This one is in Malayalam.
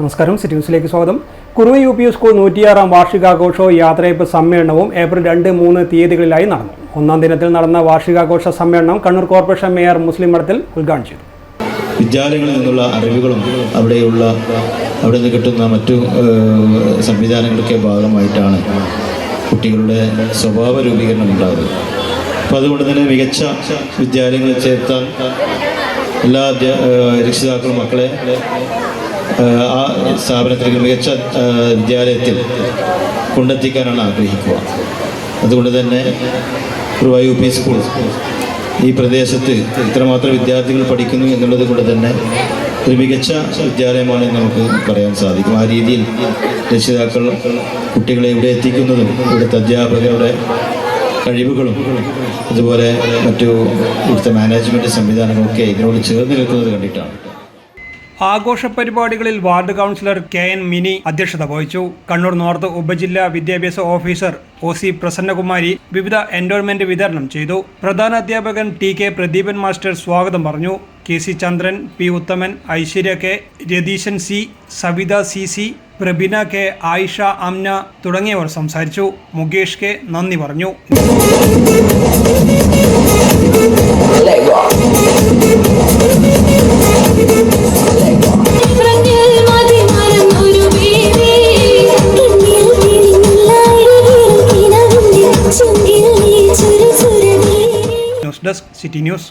നമസ്കാരം. സിറ്റി ന്യൂസിലേക്ക് സ്വാഗതം. കുറുവ UP സ്കൂൾ 106-ാം വാർഷികാഘോഷവും യാത്രയപ്പ് സമ്മേളനവും ഏപ്രിൽ 2-3 തീയതികളിലായി നടന്നു. ഒന്നാം ദിനത്തിൽ നടന്ന വാർഷികാഘോഷ സമ്മേളനം കണ്ണൂർ കോർപ്പറേഷൻ മേയർ മുസ്ലിം മഠത്തിൽ ഉദ്ഘാടനം ചെയ്തു. വിദ്യാലയങ്ങളിൽ നിന്നുള്ള അറിവുകളും അവിടെ നിന്ന് കിട്ടുന്ന മറ്റു സംവിധാനങ്ങളൊക്കെ ഭാഗമായിട്ടാണ് കുട്ടികളുടെ സ്വഭാവ രൂപീകരണം ഉണ്ടാകുന്നത്. അപ്പോൾ അതുകൊണ്ട് തന്നെ മികച്ച വിദ്യാലയങ്ങളിൽ ചേർത്താൻ എല്ലാ രക്ഷിതാക്കളും മക്കളെ ആ സ്ഥാപനത്തിലേക്ക് മികച്ച വിദ്യാലയത്തിൽ കൊണ്ടെത്തിക്കാനാണ് ആഗ്രഹിക്കുക. അതുകൊണ്ട് തന്നെ കുറുവ UP സ്കൂൾ ഈ പ്രദേശത്ത് ഇത്രമാത്രം വിദ്യാർത്ഥികൾ പഠിക്കുന്നു എന്നുള്ളത് കൊണ്ട് തന്നെ ഒരു മികച്ച വിദ്യാലയമാണെന്ന് നമുക്ക് പറയാൻ സാധിക്കും. ആ രീതിയിൽ രക്ഷിതാക്കൾ കുട്ടികളെ ഇവിടെ എത്തിക്കുന്നതും ഇവിടുത്തെ അധ്യാപകരുടെ കഴിവുകളും അതുപോലെ മറ്റു ഇവിടുത്തെ മാനേജ്മെൻറ്റ് സംവിധാനങ്ങളൊക്കെ ഇതിനോട് ചേർന്ന് നിൽക്കുന്നത് കണ്ടിട്ടാണ്. ആഘോഷ പരിപാടികളിൽ വാർഡ് കൗൺസിലർ KN മിനി അധ്യക്ഷത വഹിച്ചു. കണ്ണൂർ നോർത്ത് ഉപജില്ലാ വിദ്യാഭ്യാസ ഓഫീസർ OC പ്രസന്നകുമാരി വിവിധ എൻഡോഴ്മെന്റ് വിതരണം ചെയ്തു. പ്രധാന അധ്യാപകൻ TK പ്രദീപൻ മാസ്റ്റർ സ്വാഗതം പറഞ്ഞു. KC ചന്ദ്രൻ, P ഉത്തമൻ, Aishwarya K, Ratheeshan C, Savitha CC, പ്രബിന K, Ayisha, Amna തുടങ്ങിയവർ സംസാരിച്ചു. മുകേഷ് K നന്ദി പറഞ്ഞു. News desk, city news.